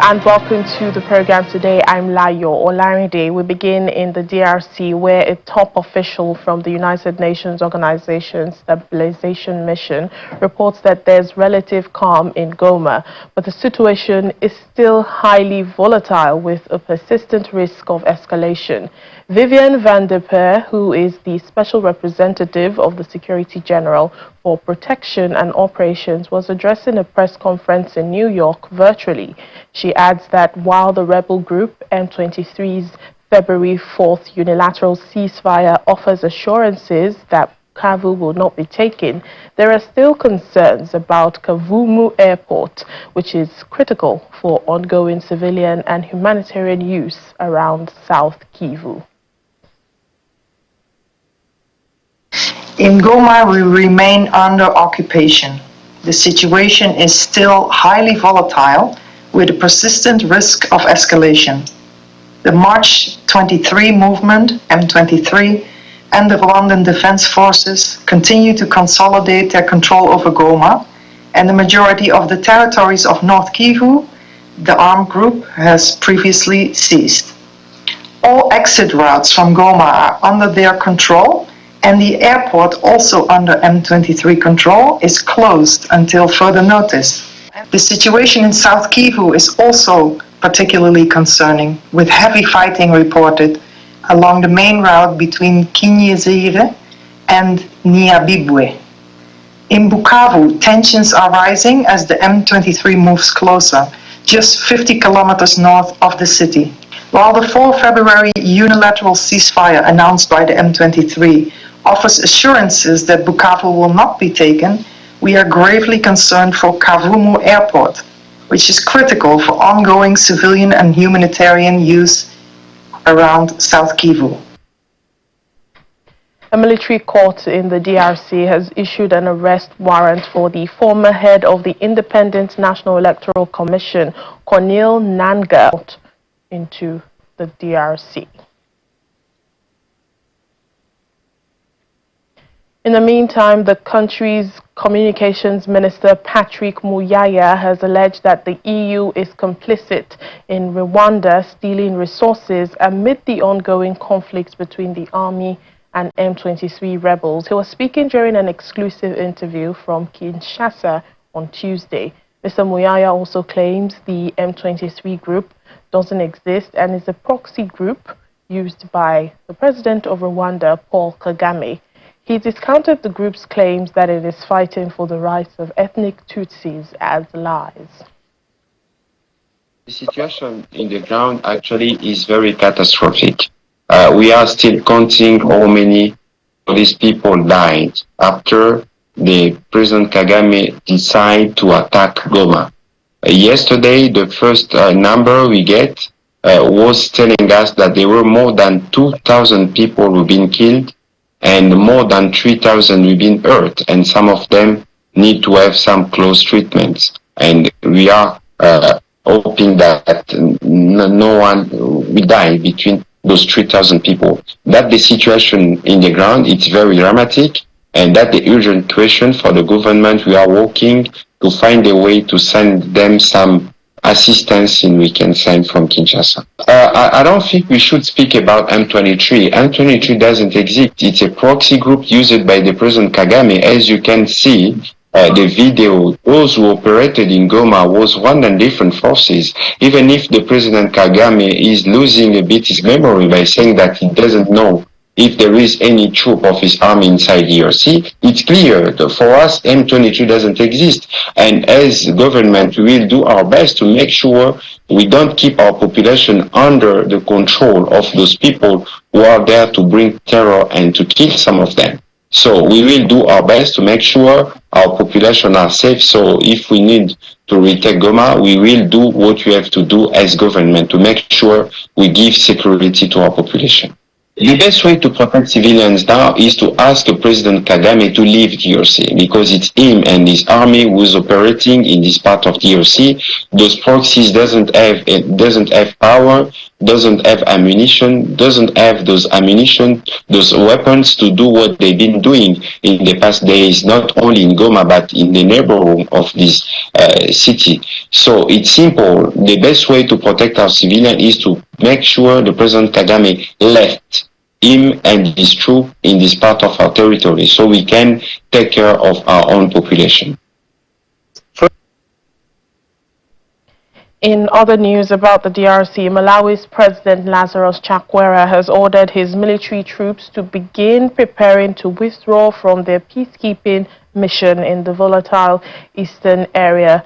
and welcome to the program today. I'm Layo Olarinde. We begin in the DRC, where a top official from the United Nations Organization Stabilization Mission reports that there's relative calm in Goma, but the situation is still highly volatile with a persistent risk of escalation. Vivian van der Peer, who is the special representative of the Secretary General for Protection and Operations, was addressing a press conference in New York virtually. She adds that while the rebel group M23's February 4th unilateral ceasefire offers assurances that Bukavu will not be taken, there are still concerns about Kavumu Airport, which is critical for ongoing civilian and humanitarian use around South Kivu. In Goma, we remain under occupation. The situation is still highly volatile, with a persistent risk of escalation. The March 23 movement, M23, and the Rwandan Defense Forces continue to consolidate their control over Goma, and the majority of the territories of North Kivu, the armed group has previously seized. All exit routes from Goma are under their control, and the airport, also under M23 control, is closed until further notice. The situation in South Kivu is also particularly concerning, with heavy fighting reported along the main route between Kinyezire and Nyabibwe. In Bukavu, tensions are rising as the M23 moves closer, just 50 kilometers north of the city. While the 4 February unilateral ceasefire announced by the M23 offers assurances that Bukavu will not be taken, we are gravely concerned for Kavumu Airport, which is critical for ongoing civilian and humanitarian use around South Kivu. A military court in the DRC has issued an arrest warrant for the former head of the Independent National Electoral Commission, Corneille Nangaa, into the DRC. In the meantime, the country's communications minister, Patrick Muyaya, has alleged that the EU is complicit in Rwanda stealing resources amid the ongoing conflict between the army and M23 rebels. He was speaking during an exclusive interview from Kinshasa on Tuesday. Mr. Muyaya also claims the M23 group doesn't exist and is a proxy group used by the president of Rwanda, Paul Kagame. He discounted the group's claims that it is fighting for the rights of ethnic Tutsis as lies. The situation in the ground actually is very catastrophic. We are still counting how many of these people died after the President Kagame decided to attack Goma. Yesterday, the first number we get was telling us that there were more than 2,000 people who've been killed and more than 3,000 have been hurt, and some of them need to have some close treatments. And we are hoping that no one will die between those 3,000 people. That the situation in the ground, it's very dramatic, and that the urgent question for the government. We are working to find a way to send them some assistance we can send from Kinshasa. I don't think we should speak about M23. M23 doesn't exist. It's a proxy group used by the President Kagame. As you can see, the video, those who operated in Goma was Rwandan different forces. Even if the President Kagame is losing a bit his memory by saying that he doesn't know if there is any troop of his army inside DRC, it's clear that for us, M23 doesn't exist. And as government, we will do our best to make sure we don't keep our population under the control of those people who are there to bring terror and to kill some of them. So we will do our best to make sure our population are safe. So if we need to retake Goma, we will do what we have to do as government to make sure we give security to our population. The best way to protect civilians now is to ask President Kagame to leave DRC, because it's him and his army who is operating in this part of DRC. Those proxies doesn't have power. doesn't have ammunition, doesn't have those weapons to do what they've been doing in the past days, not only in Goma, but in the neighborhood of this city. So it's simple. The best way to protect our civilians is to make sure the President Kagame left him and his troops in this part of our territory so we can take care of our own population. In other news about the DRC, Malawi's President Lazarus Chakwera has ordered his military troops to begin preparing to withdraw from their peacekeeping mission in the volatile eastern area.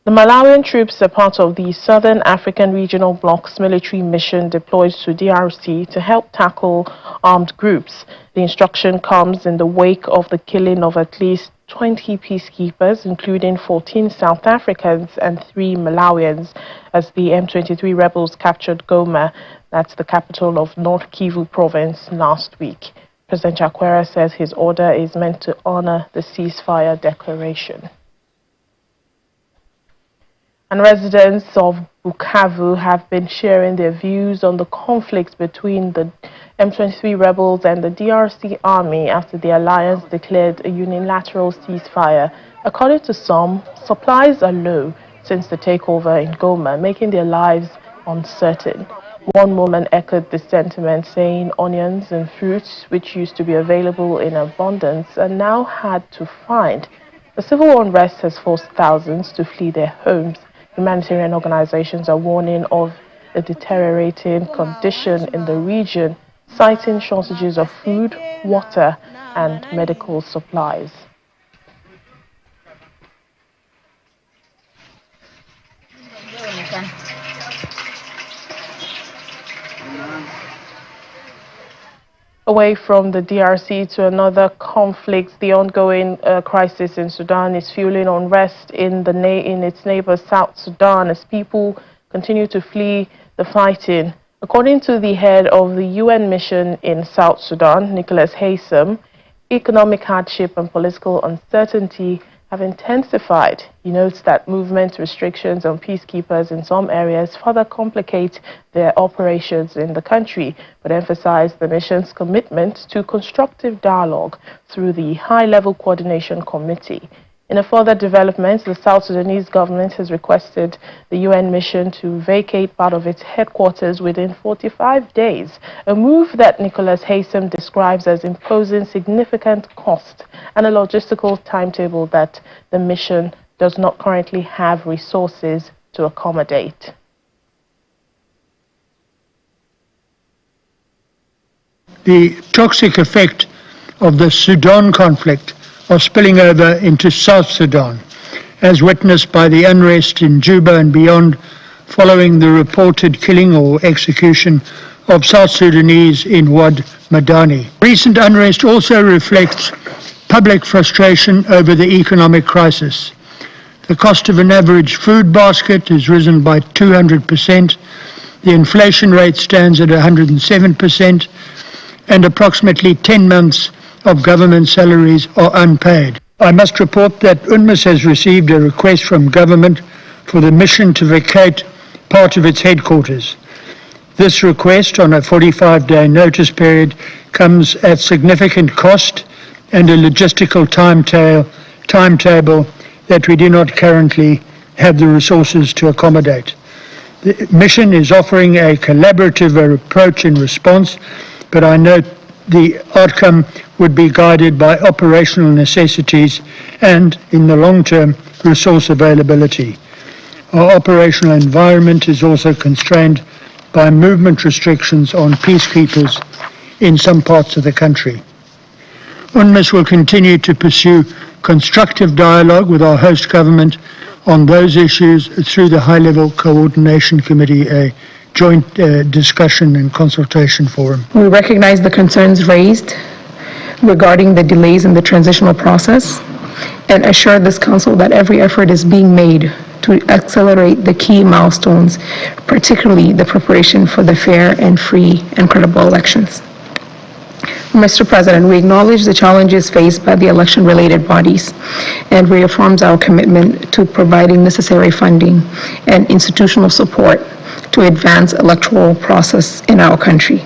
The Malawian troops are part of the Southern African Regional Bloc's military mission deployed to DRC to help tackle armed groups. The instruction comes in the wake of the killing of at least 20 peacekeepers, including 14 South Africans and 3 Malawians, as the M23 rebels captured Goma, that's the capital of North Kivu province, last week. President Chakwera says his order is meant to honor the ceasefire declaration. And residents of Bukavu have been sharing their views on the conflict between the M23 rebels and the DRC army after the alliance declared a unilateral ceasefire. According to some, supplies are low since the takeover in Goma, making their lives uncertain. One woman echoed this sentiment, saying onions and fruits, which used to be available in abundance, are now hard to find. The civil unrest has forced thousands to flee their homes. Humanitarian organizations are warning of a deteriorating condition in the region, citing shortages of food, water, and medical supplies. Away from the DRC to another conflict, the ongoing crisis in Sudan is fueling unrest in its neighbor South Sudan as people continue to flee the fighting. According to the head of the UN mission in South Sudan, Nicholas Haysom, economic hardship and political uncertainty have intensified. He notes that movement restrictions on peacekeepers in some areas further complicate their operations in the country, but emphasized the mission's commitment to constructive dialogue through the High-Level Coordination Committee. In a further development, the South Sudanese government has requested the UN mission to vacate part of its headquarters within 45 days, a move that Nicholas Haysom describes as imposing significant cost and a logistical timetable that the mission does not currently have resources to accommodate. The toxic effect of the Sudan conflict are spilling over into South Sudan, as witnessed by the unrest in Juba and beyond following the reported killing or execution of South Sudanese in Wad Madani. Recent unrest also reflects public frustration over the economic crisis. The cost of an average food basket has risen by 200%, the inflation rate stands at 107%, and approximately 10 months of government salaries are unpaid. I must report that UNMISS has received a request from government for the mission to vacate part of its headquarters. This request on a 45-day notice period comes at significant cost and a logistical timetable that we do not currently have the resources to accommodate. The mission is offering a collaborative approach in response, but I note the outcome would be guided by operational necessities and, in the long term, resource availability. Our operational environment is also constrained by movement restrictions on peacekeepers in some parts of the country. UNMISS will continue to pursue constructive dialogue with our host government on those issues through the High-Level Coordination Committee, a joint discussion and consultation forum. We recognize the concerns raised regarding the delays in the transitional process and assure this Council that every effort is being made to accelerate the key milestones, particularly the preparation for the fair and free and credible elections. Mr. President, we acknowledge the challenges faced by the election-related bodies and reaffirms our commitment to providing necessary funding and institutional support to advance electoral process in our country.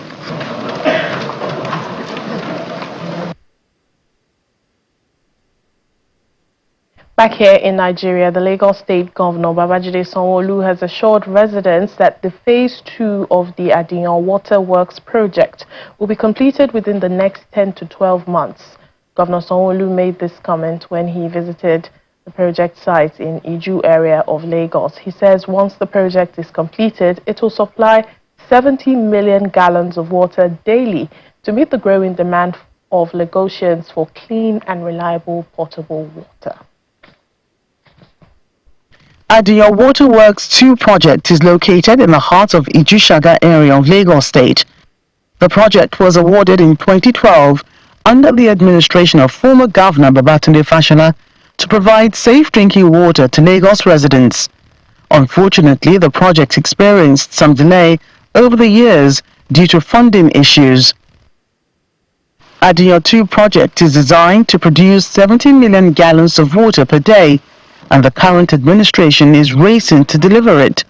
Back here in Nigeria, the Lagos State Governor Babajide Sanwo-Olu has assured residents that the Phase 2 of the Adiyan Water Works project will be completed within the next 10 to 12 months. Governor Sanwo-Olu made this comment when he visited the project site in Iju area of Lagos. He says once the project is completed, it will supply 70 million gallons of water daily to meet the growing demand of Lagosians for clean and reliable potable water. Adiyan Waterworks 2 project is located in the heart of Ijushaga area of Lagos State. The project was awarded in 2012 under the administration of former Governor Babatunde Fashola to provide safe drinking water to Lagos residents. Unfortunately, the project experienced some delay over the years due to funding issues. Adiyan 2 project is designed to produce 70 million gallons of water per day, and the current administration is racing to deliver it.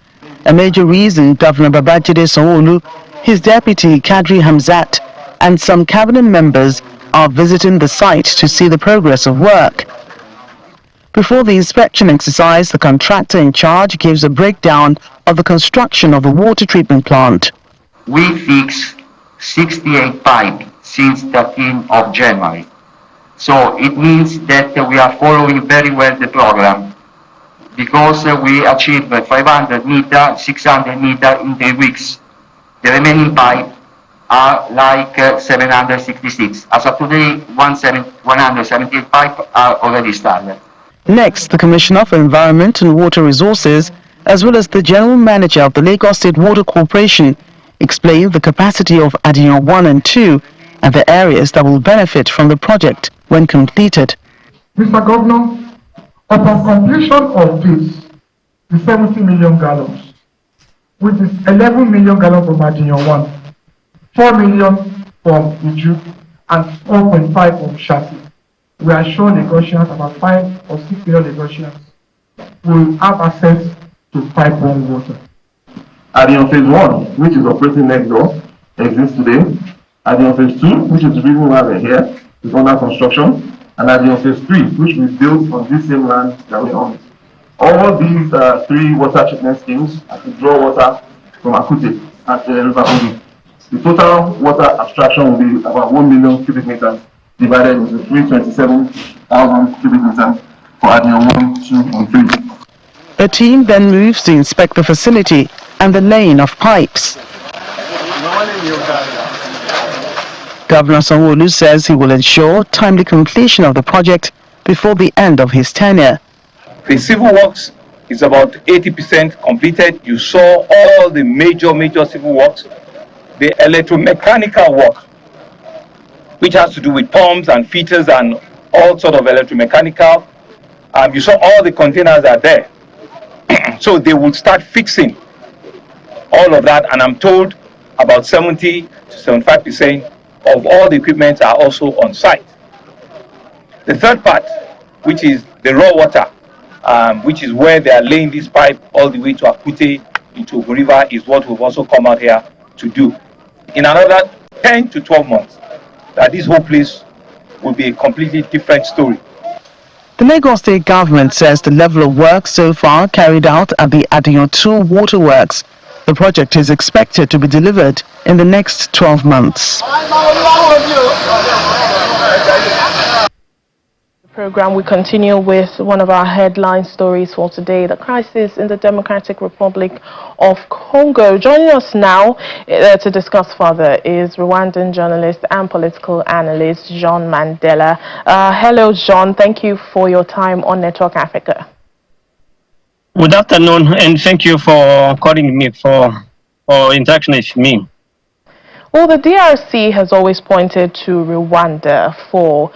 A major reason Governor Babajide Sanwo-Olu, his deputy Kadri Hamzat, and some cabinet members are visiting the site to see the progress of work. Before the inspection exercise, the contractor in charge gives a breakdown of the construction of the water treatment plant. We fixed 68 pipes since 13th of January. So it means that we are following very well the program, because we achieved 500 meters, 600 meters in 3 weeks. The remaining pipes are like 766. As of today, 178 pipes are already started. Next, the Commissioner for Environment and Water Resources, as well as the General Manager of the Lagos State Water Corporation, explained the capacity of Adiyan 1 and 2 and the areas that will benefit from the project when completed. Mr. Governor, upon completion of this, the 70 million gallons, which is 11 million gallons from Adiyan 1, 4 million from Iju, and 4.5 from Shati, we are sure Lagosians, about 5 or 6 million Lagosians, will have access to pipe-borne water. Adiyan Phase 1, which is operating next door, exists today. Adiyan Phase 2, which is the reason why we're here, is under construction. And Adiyan Phase 3, which we built on this same land that we own. All these 3 water treatment schemes are to draw water from Akute at the River Obi. The total water abstraction will be about 1 million cubic meters divided into 327,000 cubic meters for Adiyan 1, 2, and 3. A team then moves to inspect the facility and the laying of pipes. Governor Sanwo-Olu says he will ensure timely completion of the project before the end of his tenure. The civil works is about 80% completed. You saw all the major civil works. The electromechanical work, which has to do with pumps and filters and all sort of electromechanical. You saw all the containers are there. So they will start fixing all of that, and I'm told about 70 to 75% of all the equipment are also on site. The third part, which is the raw water, which is where they are laying this pipe all the way to Akute into Ogun River, is what we've also come out here to do. In another 10 to 12 months, that this whole place will be a completely different story. The Lagos State government says the level of work so far carried out at the Adiyan 2 waterworks, the project is expected to be delivered in the next 12 months. Program, we continue with one of our headline stories for today, the crisis in the Democratic Republic of Congo. Joining us now to discuss further is Rwandan journalist and political analyst Jean Mandela. Hello, Jean. Thank you for your time on Network Africa. Good afternoon, and thank you for calling me for interaction with me. Well, the DRC has always pointed to Rwanda for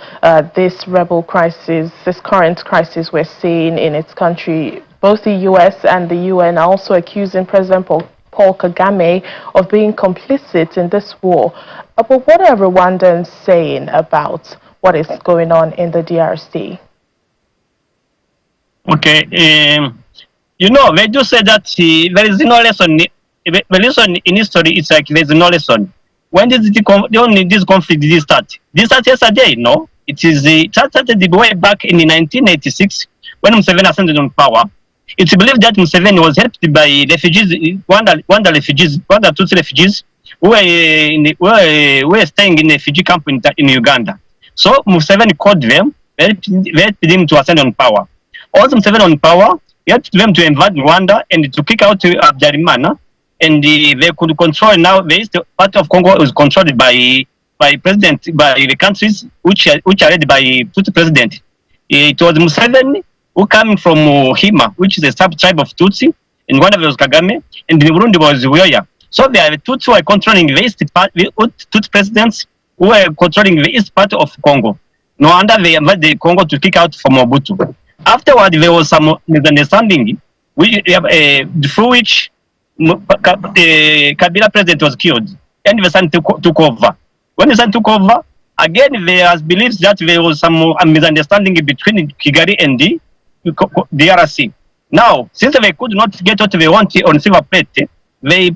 this rebel crisis, this current crisis we're seeing in its country. Both the US and the UN are also accusing President Paul Kagame of being complicit in this war. But what are Rwandans saying about what is going on in the DRC? Okay, they just said that there is no lesson the lesson in history is like there's no lesson. When did this conflict did it start? This started yesterday, no? It started way back in 1986 when Museveni ascended on power. It's believed that Museveni was helped by refugees, Rwanda Tutsi refugees who were staying in a refugee camp in Uganda. So Museveni called them, helped them to ascend on power. Also Museveni on power, he helped them to invade Rwanda and to kick out Habyarimana, and they could control now. The east part of Congo is controlled by the countries which are led by Tutsi president. It was Museveni who came from Hima, which is a sub-tribe of Tutsi, and one of them was Kagame, and in Burundi was Uyoya. So they are the Tutsi who are controlling the east part, the Tutsi presidents who were controlling the east part of Congo. No wonder they invaded the Congo to kick out from Mobutu. Afterward, there was some misunderstanding through which Kabila president was killed, and the son took over. When the son took over, again there was beliefs that there was some misunderstanding between Kigali and the DRC. Now, since they could not get what they wanted on silver plate, they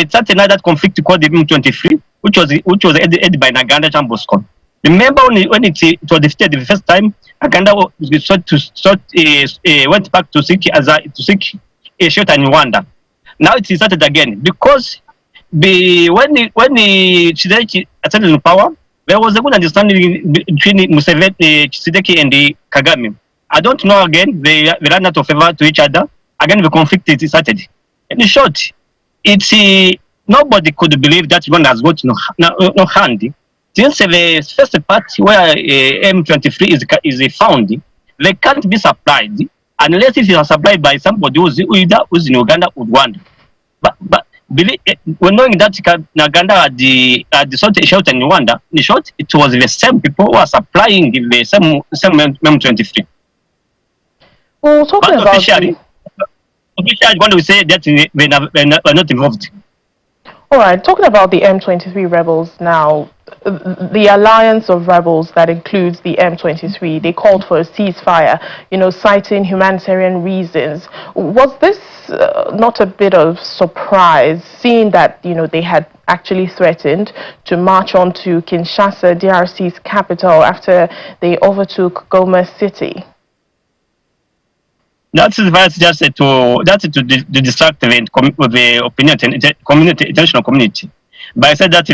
started another conflict called the M23, which was headed by Ntaganda Chambosco. Remember when it was defeated the first time, Uganda went back to seek a shelter in Rwanda. Now it is started again because when Tshisekedi ascended in power, there was a good understanding between Museveni, Tshisekedi, and Kagame. I don't know again, they ran out of favor to each other. Again, the conflict is started. In short, nobody could believe that Rwanda has got no hand. Since the first part where M23 is found, they can't be supplied unless it is supplied by somebody who's in Uganda or Rwanda. But when knowing that Uganda had the shelter in Rwanda, in short, it was the same people who are supplying the same M23. Well, talking about officially, Rwanda will say that we're not involved. All right, talking about the M23 rebels now, the alliance of rebels that includes the M23, they called for a ceasefire, citing humanitarian reasons. Was this not a bit of surprise, seeing that, they had actually threatened to march on to Kinshasa, DRC's capital, after they overtook Goma City? That's just to distract the opinion international community by saying that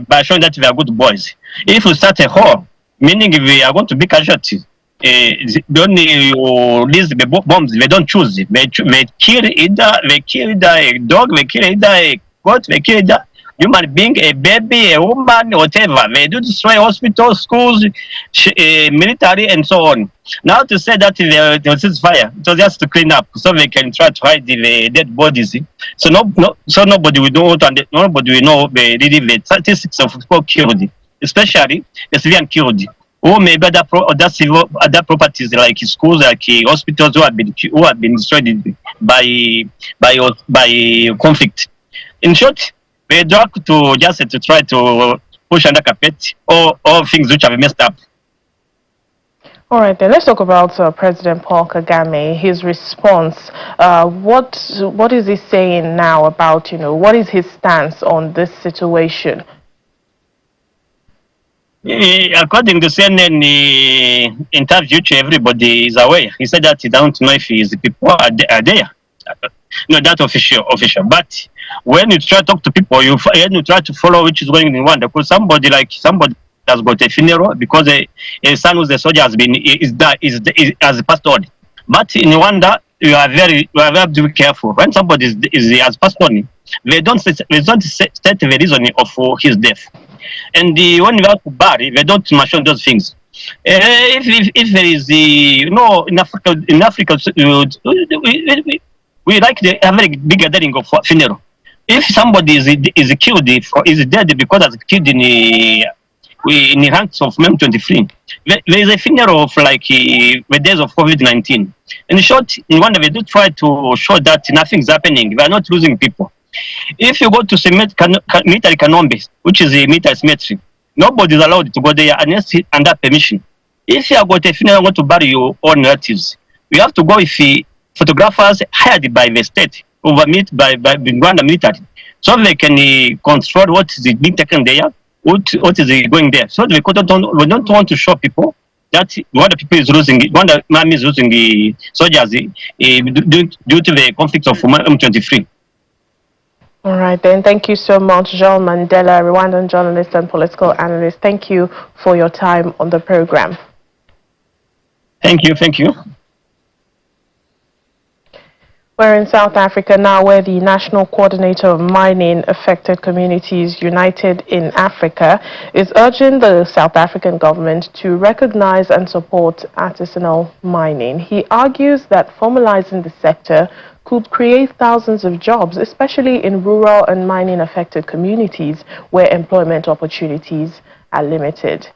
by showing that we are good boys. If we start a war, meaning we are going to be casualties, they only release the bombs. They don't choose. They kill either a dog, they kill either a goat, they kill either human being, a baby, a woman, whatever. They do destroy hospitals, schools, military, and so on. Now to say that there was ceasefire, it was just to clean up, so they can try to hide the dead bodies. So nobody will know the statistics of people killed, especially the civilian killed, or maybe other properties like schools, like hospitals who have been destroyed by conflict. In short, they drag to try to push under carpet all things which have messed up. All right, then let's talk about President Paul Kagame, his response. What is he saying now about, what is his stance on this situation? According to CNN interview, everybody is aware. He said that he don't know if his people are there. No, that's official. But when you try to talk to people, you try to follow which is going in Rwanda, because somebody has got a funeral because a son who's a soldier has passed on. But in Rwanda, you have to be careful. When somebody has passed on, they don't state the reason of his death. And when you have to bury, they don't mention those things. If there is in Africa, we like a very big gathering of funeral. If somebody is killed, is dead because of killed in the ranks of M23, there is a funeral of the days of COVID-19. In short, in Rwanda, they do try to show that nothing's happening. We are not losing people. If you go to military Kanombe, which is a military cemetery, nobody is allowed to go there unless under permission. If you have got a funeral, want to bury your own relatives, you have to go with photographers hired by the state, by Rwanda military. so they can control what is being taken there, what is going there. So we don't want to show people that one the people is losing, one the army is losing the soldiers due to the conflict of M23. All right, then. Thank you so much, Jean Mandela, Rwandan journalist and political analyst. Thank you for your time on the program. Thank you. Thank you. We're in South Africa now, where the National Coordinator of Mining Affected Communities United in Africa is urging the South African government to recognize and support artisanal mining. He argues that formalizing the sector could create thousands of jobs, especially in rural and mining-affected communities where employment opportunities are limited.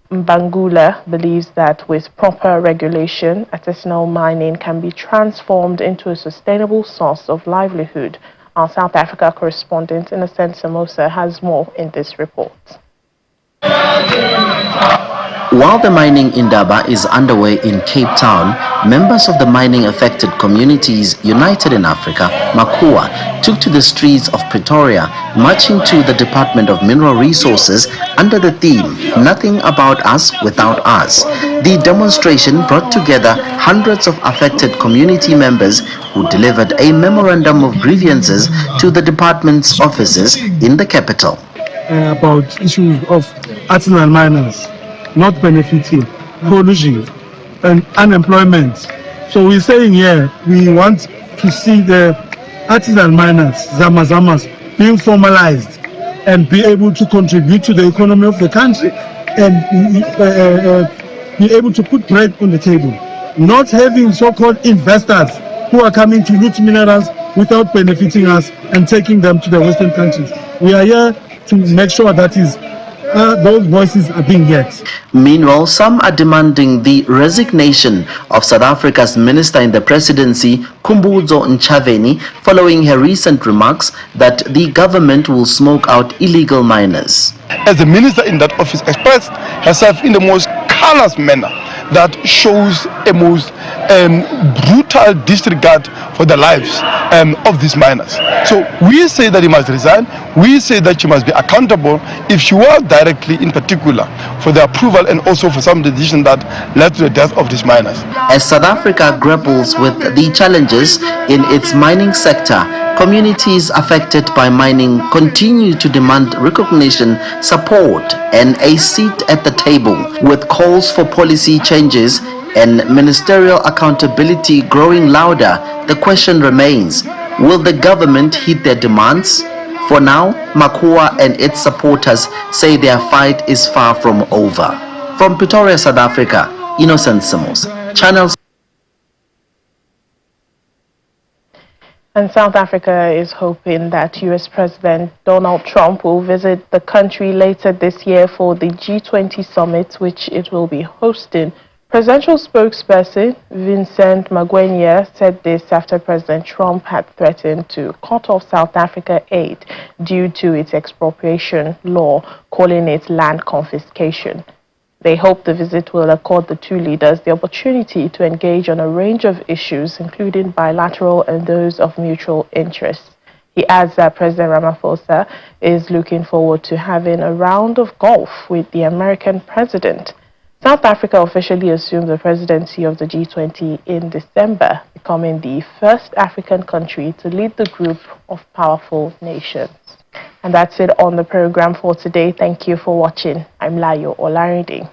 Mbangula believes that with proper regulation, artisanal mining can be transformed into a sustainable source of livelihood. Our South Africa correspondent, Innocent Samosa, has more in this report. While the mining Indaba is underway in Cape Town, members of the mining affected communities United in Africa, Makua, took to the streets of Pretoria, marching to the Department of Mineral Resources under the theme, "Nothing about us without us." The demonstration brought together hundreds of affected community members who delivered a memorandum of grievances to the department's offices in the capital. About issues of artisanal miners not benefiting, pollution, and unemployment. So we're saying here, we want to see the artisanal miners, Zamazamas, being formalized and be able to contribute to the economy of the country and be able to put bread on the table. Not having so-called investors who are coming to loot minerals without benefiting us and taking them to the Western countries. We are here to make sure that those voices are being heard. Meanwhile, some are demanding the resignation of South Africa's minister in the presidency, Khumbudzo Ntshavheni, following her recent remarks that the government will smoke out illegal miners. As the minister in that office expressed herself in the most callous manner that shows a most brutal disregard for the lives of these miners. So we say that he must resign. We say that she must be accountable if she was directly, in particular, for the approval and also for some decision that led to the death of these miners. As South Africa grapples with the challenges in its mining sector, communities affected by mining continue to demand recognition, support, and a seat at the table. With calls for policy changes and ministerial accountability growing louder, the question remains, will the government heed their demands? For now, Makua and its supporters say their fight is far from over. From Pretoria, South Africa, Innocent Samos, Channels. And South Africa is hoping that U.S. President Donald Trump will visit the country later this year for the G20 summit, which it will be hosting. Presidential spokesperson Vincent Magwenya said this after President Trump had threatened to cut off South Africa aid due to its expropriation law, calling it land confiscation. They hope the visit will accord the two leaders the opportunity to engage on a range of issues, including bilateral and those of mutual interest. He adds that President Ramaphosa is looking forward to having a round of golf with the American president. South Africa officially assumed the presidency of the G20 in December, becoming the first African country to lead the group of powerful nations. And that's it on the program for today. Thank you for watching. I'm Layo Olarinde.